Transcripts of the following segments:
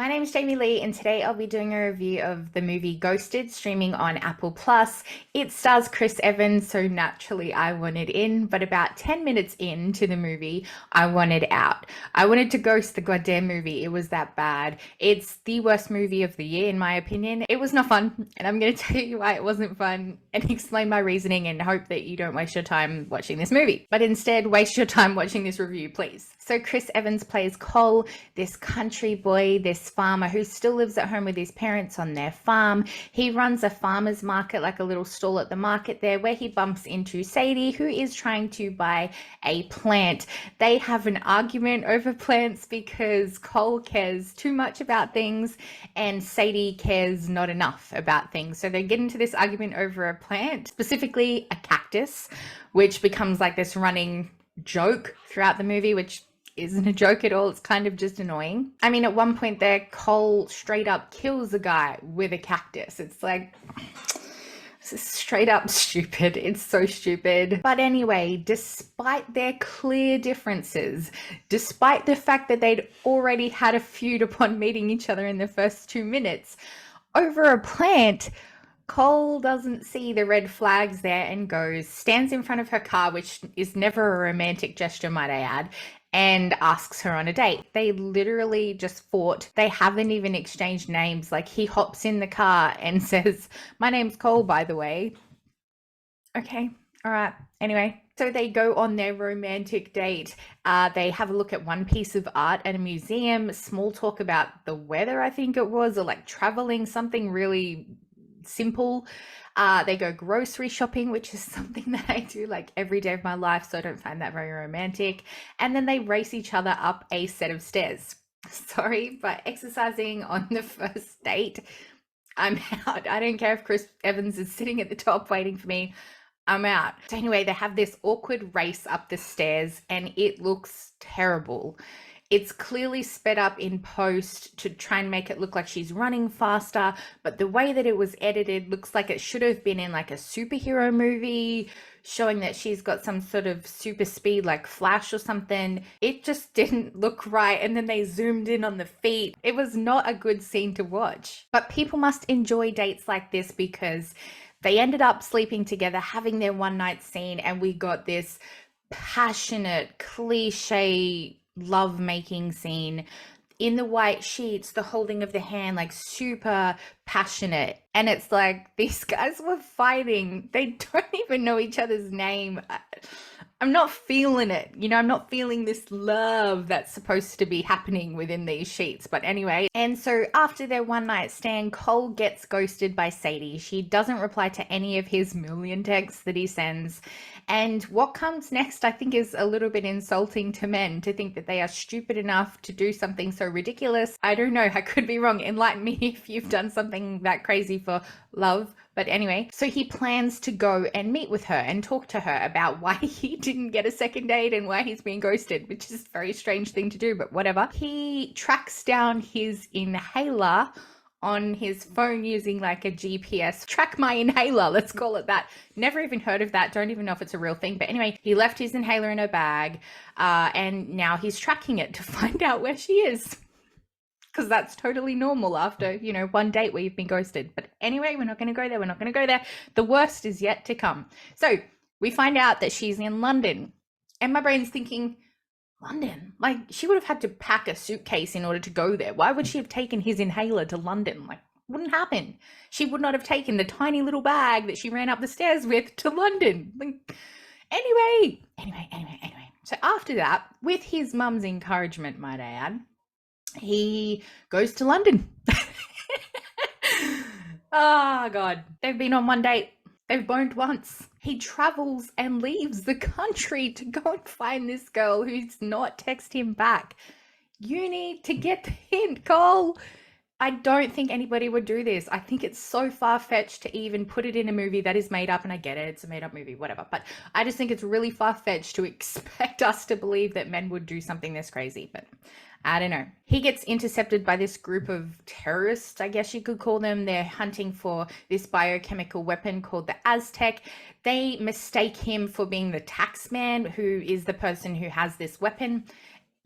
My name is Jamie Lee, and today I'll be doing a review of the movie Ghosted, streaming on Apple Plus. It stars Chris Evans, so naturally I wanted in, but about 10 minutes into the movie, I wanted out. I wanted to ghost the goddamn movie. It was that bad. It's the worst movie of the year, in my opinion. It was not fun, and I'm going to tell you why it wasn't fun and explain my reasoning and hope that you don't waste your time watching this movie, but instead waste your time watching this review, please. So Chris Evans plays Cole, this country boy, this farmer who still lives at home with his parents on their farm. He runs a farmer's market, like a little stall at the market there, where he bumps into Sadie, who is trying to buy a plant. They have an argument over plants because Cole cares too much about things and Sadie cares not enough about things. So they get into this argument over a plant, specifically a cactus, which becomes like this running joke throughout the movie, which isn't a joke at all. It's kind of just annoying. I mean, at one point there, Cole straight up kills a guy with a cactus. It's like, this is straight up stupid. It's so stupid. But anyway, despite their clear differences, despite the fact that they'd already had a feud upon meeting each other in the first 2 minutes, over a plant, Cole doesn't see the red flags there and stands in front of her car, which is never a romantic gesture, might I add, and asks her on a date. They literally just fought. They haven't even exchanged names. Like, he hops in the car and says, "My name's Cole, by the way." Okay, all right. Anyway, so they go on their romantic date. They have a look at one piece of art at a museum, small talk about the weather, I think it was, or like traveling, something really simple. They go grocery shopping, which is something that I do like every day of my life, so I don't find that very romantic. And then they race each other up a set of stairs. Sorry, but exercising on the first date, I'm out. I don't care if Chris Evans is sitting at the top waiting for me. I'm out. So anyway, they have this awkward race up the stairs and it looks terrible. It's clearly sped up in post to try and make it look like she's running faster, but the way that it was edited looks like it should have been in like a superhero movie, showing that she's got some sort of super speed like Flash or something. It just didn't look right, and then they zoomed in on the feet. It was not a good scene to watch. But people must enjoy dates like this because they ended up sleeping together, having their one night scene, and we got this passionate, cliche love-making scene in the white sheets, the holding of the hand, like super passionate. And it's like, these guys were fighting. They don't even know each other's name. I'm not feeling it. I'm not feeling this love that's supposed to be happening within these sheets. But anyway, and so after their one night stand, Cole gets ghosted by Sadie. She doesn't reply to any of his million texts that he sends. And what comes next, I think, is a little bit insulting to men, to think that they are stupid enough to do something so ridiculous. I don't know. I could be wrong. Enlighten me if you've done something that crazy for love. But anyway, so he plans to go and meet with her and talk to her about why he didn't get a second date and why he's being ghosted, which is a very strange thing to do, but whatever. He tracks down his inhaler on his phone using like a GPS. Track my inhaler, let's call it that. Never even heard of that. Don't even know if it's a real thing. But anyway, he left his inhaler in her bag, and now he's tracking it to find out where she is. Because that's totally normal after, one date where you've been ghosted. But anyway, we're not going to go there. We're not going to go there. The worst is yet to come. So we find out that she's in London. And my brain's thinking, London? Like, she would have had to pack a suitcase in order to go there. Why would she have taken his inhaler to London? Like, wouldn't happen. She would not have taken the tiny little bag that she ran up the stairs with to London. Like, anyway. So after that, with his mum's encouragement, might I add, he goes to London. Oh, God. They've been on one date. They've boned once. He travels and leaves the country to go and find this girl who's not text him back. You need to get the hint, Cole. I don't think anybody would do this. I think it's so far-fetched to even put it in a movie that is made up, and I get it, it's a made-up movie, whatever. But I just think it's really far-fetched to expect us to believe that men would do something this crazy, but I don't know. He gets intercepted by this group of terrorists, I guess you could call them. They're hunting for this biochemical weapon called the Aztec. They mistake him for being the taxman, who is the person who has this weapon.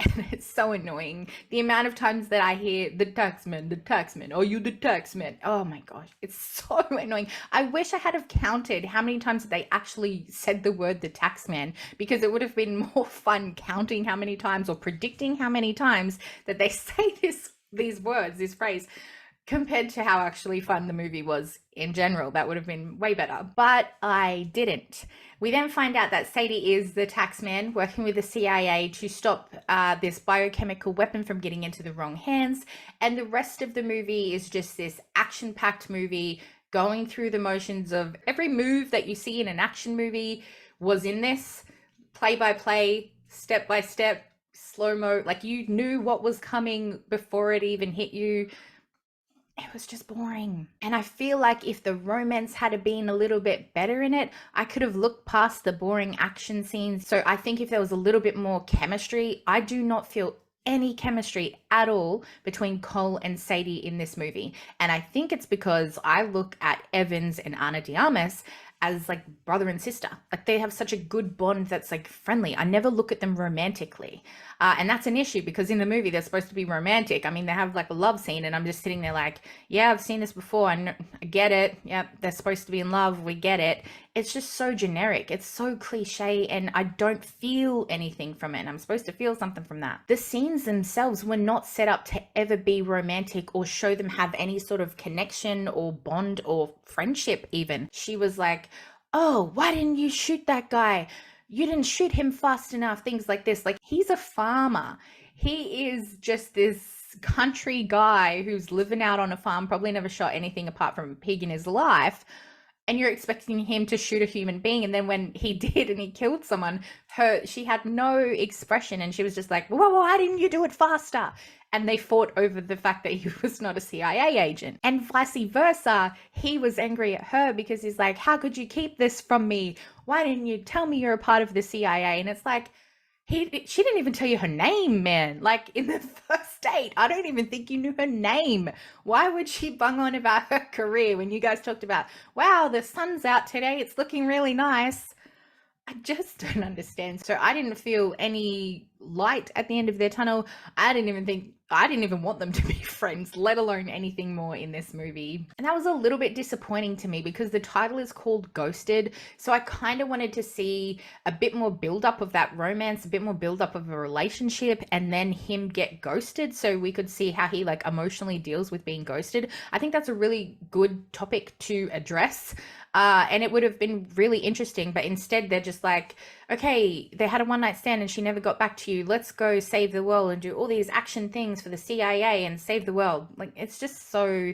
And it's so annoying. The amount of times that I hear the taxman, are you the taxman? Oh my gosh, it's so annoying. I wish I had have counted how many times they actually said the word the taxman, because it would have been more fun counting how many times or predicting how many times that they say these words, this phrase, compared to how actually fun the movie was in general. That would have been way better, but I didn't. We then find out that Sadie is the taxman working with the CIA to stop this biochemical weapon from getting into the wrong hands. And the rest of the movie is just this action-packed movie going through the motions of every move that you see in an action movie was in this, play by play, step by step, slow-mo. Like, you knew what was coming before it even hit you. It was just boring. And I feel like if the romance had been a little bit better in it, I could have looked past the boring action scenes. So I think if there was a little bbit more chemistry, I do not feel any chemistry at all between Cole and Sadie in this movie. And I think it's because I look at Evans and Ana de Armas as like brother and sister. Like, they have such a good bond that's like friendly. I never look at them romantically. And that's an issue, because in the movie they're supposed to be romantic. I mean, they have like a love scene and I'm just sitting there like, yeah, I've seen this before. I get it. Yep, they're supposed to be in love. We get it. It's just so generic. It's so cliche and I don't feel anything from it. And I'm supposed to feel something from that. The scenes themselves were not set up to ever be romantic or show them have any sort of connection or bond or friendship even. She was like, oh, why didn't you shoot that guy? You didn't shoot him fast enough, things like this. Like, he's a farmer. He is just this country guy who's living out on a farm, probably never shot anything apart from a pig in his life. And you're expecting him to shoot a human being. And then when he did and he killed someone, she had no expression. And she was just like, well, why didn't you do it faster? And they fought over the fact that he was not a CIA agent. And vice versa, he was angry at her because he's like, how could you keep this from me? Why didn't you tell me you're a part of the CIA? And it's like, she didn't even tell you her name, man. Like, in the first date, I don't even think you knew her name. Why would she bung on about her career when you guys talked about, wow, the sun's out today, it's looking really nice? I just don't understand. So I didn't feel any light at the end of their tunnel. I didn't even want them to be friends, let alone anything more in this movie. And that was a little bit disappointing to me because the title is called Ghosted. So I kind of wanted to see a bit more build-up of that romance, a bit more build-up of a relationship, and then him get ghosted so we could see how he like emotionally deals with being ghosted. I think that's a really good topic to address. And it would have been really interesting, but instead they're just like, okay, they had a one-night stand and she never got back to you. Let's go save the world and do all these action things for the CIA and save the world. Like, it's just so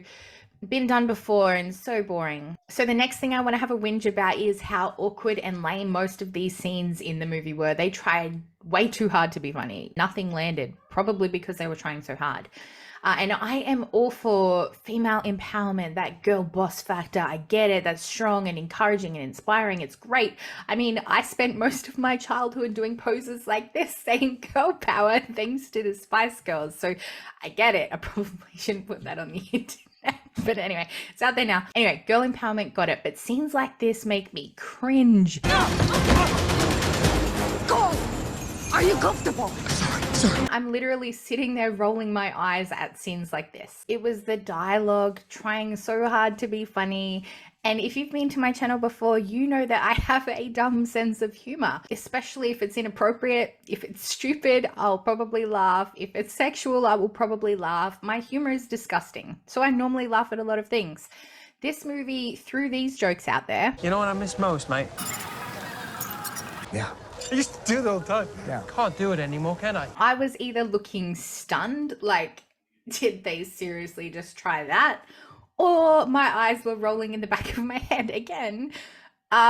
been done before and so boring. So the next thing I want to have a whinge about is how awkward and lame most of these scenes in the movie were. They tried way too hard to be funny. Nothing landed, probably because they were trying so hard. And I am all for female empowerment, that girl boss factor. I get it. That's strong and encouraging and inspiring. It's great. I mean, I spent most of my childhood doing poses like this, saying girl power thanks to the Spice Girls. So I get it. I probably shouldn't put that on the internet. But anyway, it's out there now. Anyway, girl empowerment, got it. But scenes like this make me cringe. Go! Are you comfortable? Sorry. I'm literally sitting there rolling my eyes at scenes like this. It was the dialogue trying so hard to be funny. And if you've been to my channel before, you know that I have a dumb sense of humor, especially if it's inappropriate. If it's stupid, I'll probably laugh. If it's sexual, I will probably laugh. My humor is disgusting. So I normally laugh at a lot of things. This movie threw these jokes out there. You know what I miss most, mate? Yeah. I used to do it all the time. Yeah. Can't do it anymore, can I? I was either looking stunned, like, did they seriously just try that? Or my eyes were rolling in the back of my head again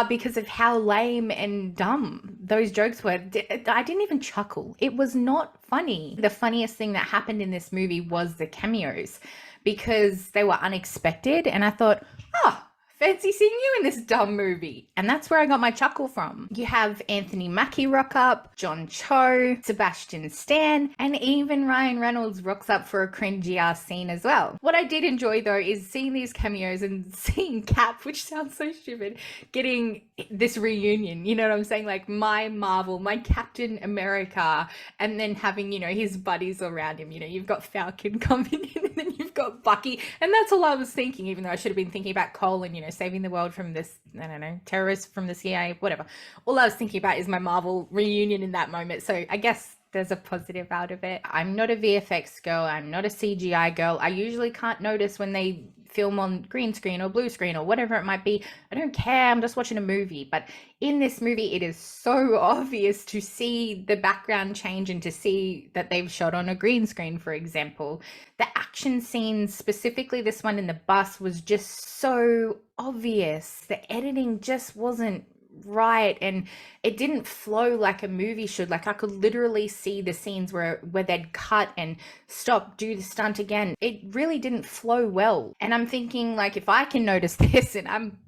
because of how lame and dumb those jokes were. I didn't even chuckle. It was not funny. The funniest thing that happened in this movie was the cameos because they were unexpected. And I thought, oh, fancy seeing you in this dumb movie. And that's where I got my chuckle from. You have Anthony Mackie rock up, John Cho, Sebastian Stan, and even Ryan Reynolds rocks up for a cringy ass scene as well. What I did enjoy though is seeing these cameos and seeing Cap, which sounds so stupid, getting this reunion. You know what I'm saying? Like my Marvel, my Captain America, and then having, you know, his buddies around him. You know, you've got Falcon coming in, and then you've got Bucky, and that's all I was thinking, even though I should have been thinking about Cole and, you know, saving the world from this, I don't know, terrorist from the CIA, whatever. All I was thinking about is my Marvel reunion in that moment. So I guess there's a positive out of it. I'm not a VFX girl. I'm not a CGI girl. I usually can't notice when they film on green screen or blue screen or whatever it might be. I don't care. I'm just watching a movie. But in this movie, it is so obvious to see the background change and to see that they've shot on a green screen, for example. The action scenes, specifically this one in the bus, was just so obvious. The editing just wasn't right, and it didn't flow like a movie should. Like I could literally see the scenes where they'd cut and stop, do the stunt again. It really didn't flow well, and I'm thinking, like, if I can notice this and I'm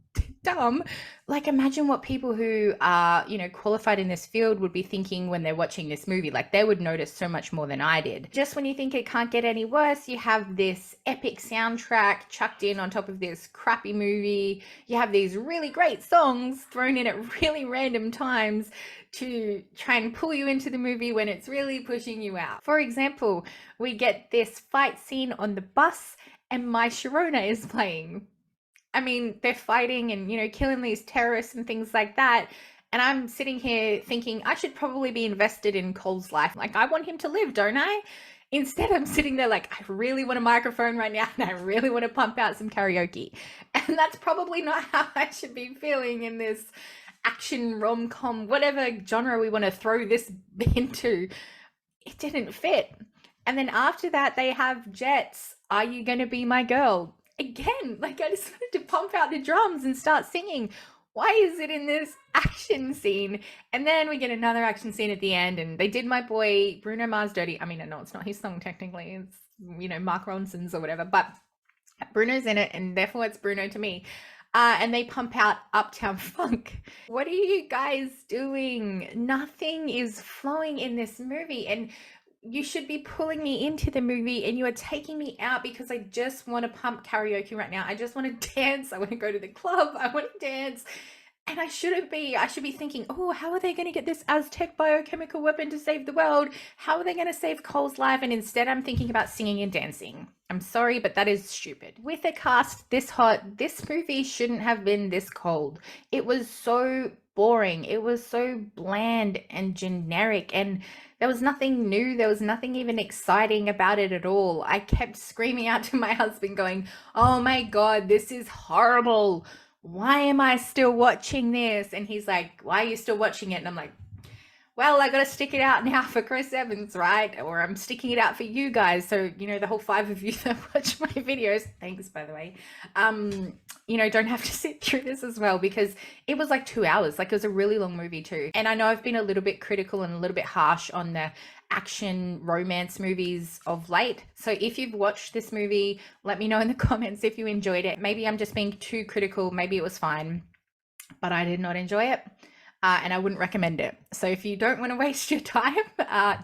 dumb, like imagine what people who are, you know, qualified in this field would be thinking when they're watching this movie. Like they would notice so much more than I did. Just when you think it can't get any worse, you have this epic soundtrack chucked in on top of this crappy movie. You have these really great songs thrown in at really random times to try and pull you into the movie when it's really pushing you out. For example, we get this fight scene on the bus and My Sharona is playing. I mean, they're fighting and, you know, killing these terrorists and things like that. And I'm sitting here thinking I should probably be invested in Cole's life. Like, I want him to live, don't I? Instead, I'm sitting there like, I really want a microphone right now and I really want to pump out some karaoke. And that's probably not how I should be feeling in this action rom-com, whatever genre we want to throw this into. It didn't fit. And then after that, they have Jets, Are You Gonna Be My Girl? Again, like I just wanted to pump out the drums and start singing. Why is it in this action scene? And then we get another action scene at the end, and they did my boy Bruno Mars dirty. I mean, no, it's not his song technically. It's, you know, Mark Ronson's or whatever, but Bruno's in it, and therefore it's Bruno to me. And they pump out Uptown Funk. What are you guys doing? Nothing is flowing in this movie, and you should be pulling me into the movie, and you are taking me out because I just want to pump karaoke right now. I just want to dance. I want to go to the club. I want to dance. And I shouldn't be. I should be thinking, oh, how are they going to get this Aztec biochemical weapon to save the world? How are they going to save Cole's life? And instead I'm thinking about singing and dancing. I'm sorry, but that is stupid. With a cast this hot, this movie shouldn't have been this cold. It was so boring. It was so bland and generic, and there was nothing new. There was nothing even exciting about it at all. I kept screaming out to my husband going, oh my God, this is horrible. Why am I still watching this? And he's like, why are you still watching it? And I'm like, well, I got to stick it out now for Chris Evans, right? Or I'm sticking it out for you guys. So, you know, the whole 5 of you that watch my videos, thanks, by the way, you know, don't have to sit through this as well, because it was like 2 hours. Like, it was a really long movie too. And I know I've been a little bit critical and a little bit harsh on the action romance movies of late. So if you've watched this movie, let me know in the comments if you enjoyed it. Maybe I'm just being too critical. Maybe it was fine, but I did not enjoy it. And I wouldn't recommend it. So if you don't want to waste your time,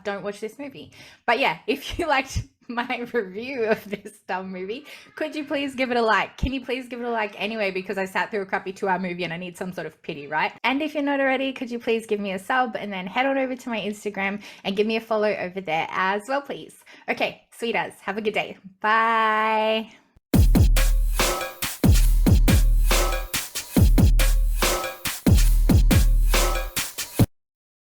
don't watch this movie. But yeah, if you liked my review of this dumb movie, could you please give it a like? Can you please give it a like anyway, because I sat through a crappy 2-hour movie and I need some sort of pity, right? And if you're not already, could you please give me a sub and then head on over to my Instagram and give me a follow over there as well, please. Okay, sweet as. Have a good day. Bye.